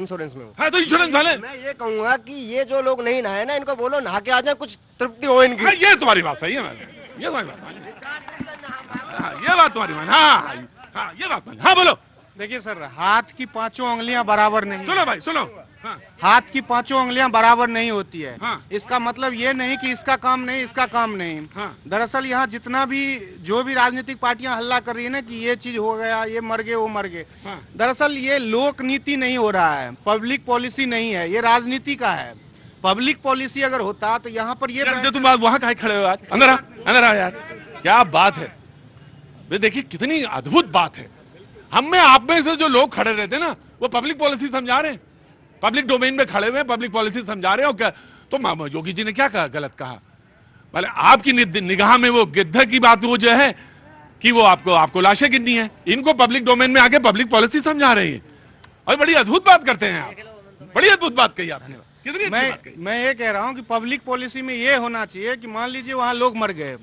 Insurance में हूँ। हाँ तो इंश्योरेंस वाले, मैं ये कहूंगा कि ये जो लोग नहीं नहाए ना, इनको बोलो नहा के आ जाए, कुछ तृप्ति हो इनकी। हाँ, ये तुम्हारी बात सही है, ये तुम्हारी बात मानी, हाँ ये बात तुम्हारी मानी, हाँ हाँ ये बात मानी, हाँ बोलो। देखिए सर, हाथ की पांचों उंगलियां बराबर नहीं, सुनो भाई सुनो, हाँ हाथ की पांचों उंगलियां बराबर नहीं होती है। हाँ। इसका मतलब ये नहीं कि इसका काम नहीं, इसका काम नहीं। हाँ। दरअसल यहाँ जितना भी जो भी राजनीतिक पार्टियां हल्ला कर रही है ना कि ये चीज हो गया, ये मर गए, वो मर गए, हाँ। दरअसल ये लोक नीति नहीं हो रहा है, पब्लिक पॉलिसी नहीं है, ये राजनीति का है। पब्लिक पॉलिसी अगर होता तो यहाँ पर ये तुम वहां काहे खड़े हो आज, अंदर आ यार, क्या बात है। देखिए कितनी अद्भुत बात है, हम में आप में से जो लोग खड़े रहते हैं ना, वो पब्लिक पॉलिसी समझा रहे हैं, पब्लिक डोमेन में खड़े हुए हैं, पब्लिक पॉलिसी समझा रहे हैं। और क्या तो योगी जी ने क्या कहा, गलत कहा? भले आपकी निगाह में वो गिद्ध की बात वो जो है कि वो आपको लाशें गिननी है, इनको पब्लिक डोमेन में आके पब्लिक पॉलिसी समझा रही है। और बड़ी अद्भुत बात करते हैं आप, बड़ी अद्भुत बात कही आपने, कितनी अच्छी बात कही। मैं ये कह रहा हूँ कि पब्लिक पॉलिसी में ये होना चाहिए कि मान लीजिए वहाँ लोग मर गए,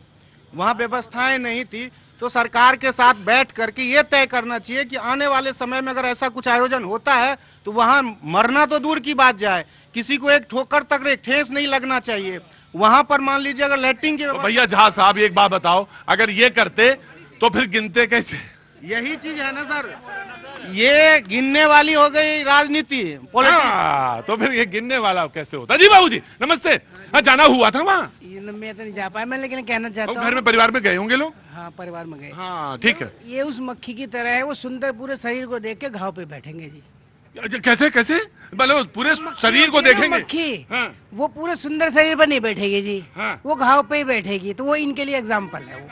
वहाँ व्यवस्थाएं नहीं थी, तो सरकार के साथ बैठ करके ये तय करना चाहिए कि आने वाले समय में अगर ऐसा कुछ आयोजन होता है तो वहाँ मरना तो दूर की बात जाए, किसी को एक ठोकर तक एक ठेस नहीं लगना चाहिए। वहाँ पर मान लीजिए अगर लैट्रिन की तो भैया झा साहब एक बात बताओ, अगर ये करते तो फिर गिनते कैसे? यही चीज है ना सर, ये गिनने वाली हो गई राजनीति, हाँ, तो फिर ये गिनने वाला कैसे होता? जी बाबूजी नमस्ते। हाँ जाना हुआ था वहाँ? मैं तो नहीं जा पाया, मैं लेकिन कहना चाहता हूँ घर में परिवार में गए होंगे लोग? हाँ परिवार में गए। हाँ ठीक है। ये उस मक्खी की तरह है, वो सुंदर पूरे शरीर को देख के घाव पे बैठेंगे जी। कैसे कैसे? भले पूरे शरीर को देखेंगे? मक्खी हाँ। वो पूरे सुंदर शरीर पर नहीं बैठेगी जी, हाँ। वो घाव पे ही बैठेगी, तो वो इनके लिए एग्जाम्पल है वो।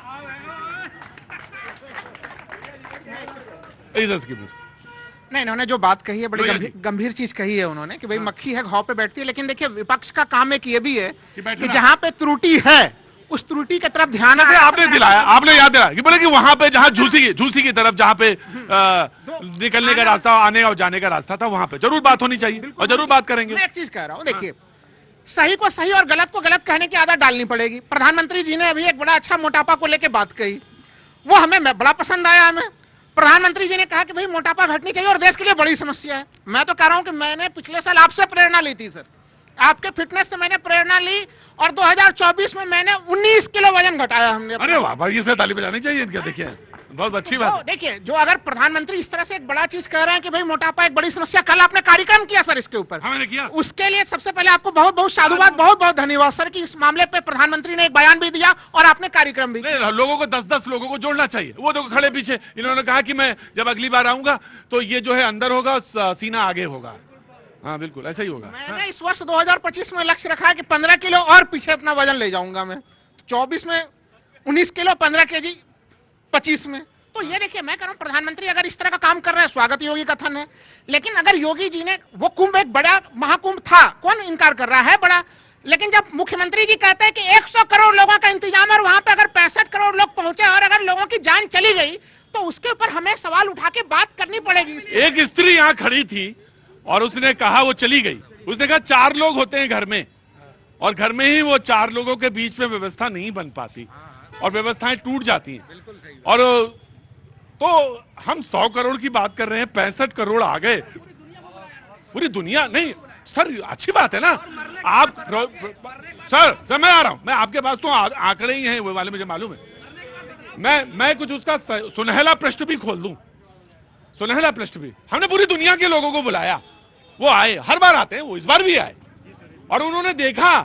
नहीं, इन्होंने जो बात कही है बड़ी गंभीर चीज कही है उन्होंने कि भाई मक्खी है घाव पे बैठती है, लेकिन देखिए विपक्ष का काम एक ये भी है कि जहाँ पे त्रुटि है उस त्रुटि की तरफ ध्यान आपने दिलाया, आपने याद दिलाया कि बोले कि वहां पे जहाँ झूसी की तरफ जहाँ पे निकलने का रास्ता, आने और जाने का रास्ता था, वहां पे जरूर बात होनी चाहिए और जरूर बात करेंगे। मैं एक चीज कह रहा हूँ, देखिए सही को सही और गलत को गलत कहने की आदत डालनी पड़ेगी। प्रधानमंत्री जी ने अभी एक बड़ा अच्छा मोटापा को लेकर बात कही, वो हमें बड़ा पसंद आया। हमें प्रधानमंत्री जी ने कहा कि भाई मोटापा घटनी चाहिए और देश के लिए बड़ी समस्या है। मैं तो कह रहा हूं कि मैंने पिछले साल आपसे प्रेरणा ली थी सर, आपके फिटनेस से मैंने प्रेरणा ली और 2024 में मैंने 19 किलो वजन घटाया हमने। अरे वाह भाई, इसे ताली बजानी चाहिए क्या? देखिए बहुत अच्छी बात। देखिए जो अगर प्रधानमंत्री इस तरह से एक बड़ा चीज कह रहे हैं कि भाई मोटापा एक बड़ी समस्या, कल आपने कार्यक्रम किया सर इसके ऊपर। मैंने किया। उसके लिए सबसे पहले आपको बहुत बहुत साधुवाद, बहुत बहुत धन्यवाद सर कि इस मामले पे प्रधानमंत्री ने एक बयान भी दिया और आपने कार्यक्रम भी। लोगों को 10-10 लोगों को जोड़ना चाहिए। वो तो खड़े पीछे, इन्होंने कहा कि मैं जब अगली बार आऊंगा तो ये जो है अंदर होगा, सीना आगे होगा। हाँ बिल्कुल ऐसा ही होगा। मैंने इस वर्ष 2025 में लक्ष्य रखा है कि 15 किलो और पीछे अपना वजन ले जाऊंगा मैं। 24 में 19 किलो, 15 केजी 25 में। तो ये देखिए मैं कह रहा हूं प्रधानमंत्री अगर इस तरह का काम कर रहे हैं, स्वागत योगी कथन है। लेकिन अगर योगी जी ने, वो कुंभ एक बड़ा महाकुंभ था, कौन इनकार कर रहा है बड़ा, लेकिन जब मुख्यमंत्री जी कहते हैं कि 100 करोड़ लोगों का इंतजाम है और वहां पे अगर 65 करोड़ लोग पहुंचे और अगर लोगों की जान चली गई तो उसके ऊपर हमें सवाल उठा के बात करनी पड़ेगी। एक स्त्री यहाँ खड़ी थी और उसने कहा, वो चली गई, उसने कहा 4 लोग होते हैं घर में और घर में ही वो 4 लोगों के बीच में व्यवस्था नहीं बन पाती और व्यवस्थाएं टूट जाती हैं। और तो हम 100 करोड़ की बात कर रहे हैं, 65 करोड़ आ गए, पूरी दुनिया नहीं सर, अच्छी बात है ना। आप सर मैं आ रहा हूं, मैं आपके पास तो आंकड़े ही हैं वो वाले, मुझे मालूम है। मैं कुछ उसका सुनहला पृष्ठ भी खोल दूं, सुनहला पृष्ठ भी। हमने पूरी दुनिया के लोगों को बुलाया, वो आए, हर बार आते हैं वो, इस बार भी आए और उन्होंने देखा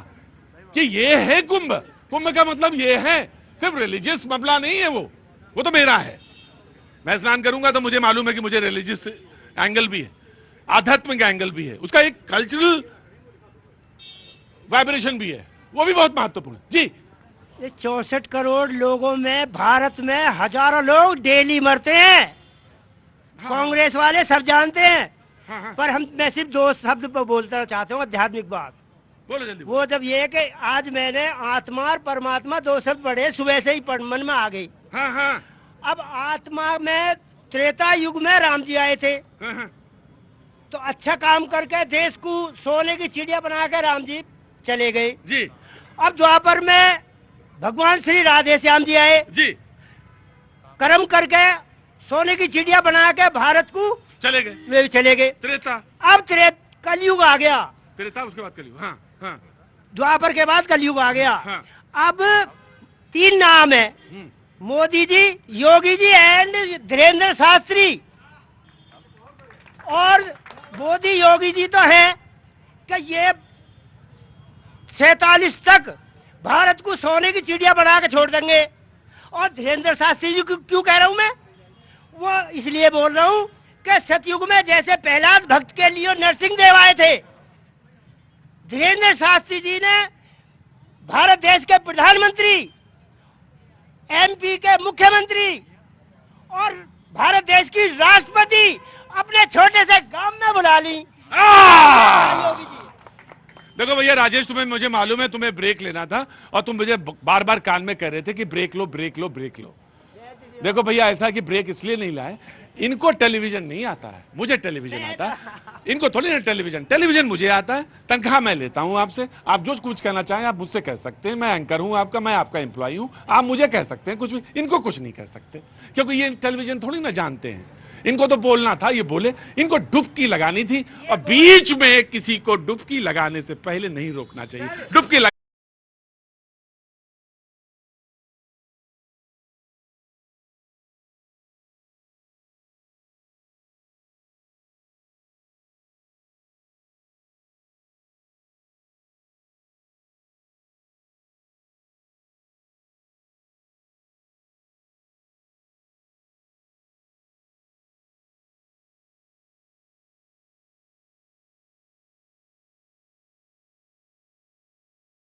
कि ये है कुंभ। कुंभ का मतलब ये है, सिर्फ रिलीजियस मामला नहीं है वो तो मेरा है। मैं स्नान करूंगा तो मुझे मालूम है कि मुझे रिलीजियस एंगल भी है, आध्यात्मिक एंगल भी है, उसका एक कल्चरल वाइब्रेशन भी है, वो भी बहुत महत्वपूर्ण है। जी, ये 64 करोड़ लोगों में भारत में हजारों लोग डेली मरते हैं। हाँ। कांग्रेस वाले सब जानते हैं। हाँ। पर मैं सिर्फ 2 शब्द पर बोलना चाहता हूँ, आध्यात्मिक बात। बोलो जल्दी। वो जब ये कि आज मैंने आत्मा और परमात्मा 2 शब्द पढ़े, सुबह से ही मन में आ गई। हाँ हाँ। अब आत्मा में त्रेता युग में राम जी आए थे। हाँ। तो अच्छा काम करके देश को सोने की चिड़िया बना के राम जी चले गए जी। अब द्वापर में भगवान श्री राधे श्याम जी आए जी, कर्म करके सोने की चिड़िया बना के भारत को चले गए, वे चले गए। त्रेता। अब कलयुग आ गया, त्रेता उसके बाद कलयुग। हाँ हाँ द्वापर के बाद कलयुग आ गया। हाँ। अब 3 नाम है, मोदी जी, योगी जी एंड धीरेन्द्र शास्त्री। और मोदी योगी जी तो है कि ये 47 तक भारत को सोने की चिड़िया बना के छोड़ देंगे। और धीरेन्द्र शास्त्री जी क्यों कह रहा हूं मैं, वो इसलिए बोल रहा हूं कि सतयुग में जैसे प्रहलाद भक्त के लिए नरसिंहदेव आए थे, धीरेन्द्र शास्त्री जी ने भारत देश के प्रधानमंत्री, एमपी के मुख्यमंत्री और भारत देश की राष्ट्रपति अपने छोटे से गांव में बुला ली। योगी जी, देखो भैया राजेश, तुम्हें मुझे मालूम है तुम्हें ब्रेक लेना था और तुम मुझे बार बार कान में कह रहे थे कि ब्रेक लो ब्रेक लो ब्रेक लो। देखो भैया ऐसा कि ब्रेक इसलिए नहीं लाए, इनको टेलीविजन नहीं आता है, मुझे टेलीविजन आता है। इनको थोड़ी ना टेलीविजन मुझे आता है, तनख्वाह मैं लेता हूं आपसे। आप जो कुछ कहना चाहें आप मुझसे कह सकते हैं, मैं एंकर हूं आपका, मैं आपका एम्प्लॉय हूं, आप मुझे कह सकते हैं कुछ भी, इनको कुछ नहीं कह सकते क्योंकि ये टेलीविजन थोड़ी ना जानते हैं। इनको तो बोलना था, ये बोले। इनको डुबकी लगानी थी और बीच में किसी को डुबकी लगाने से पहले नहीं रोकना चाहिए। डुबकी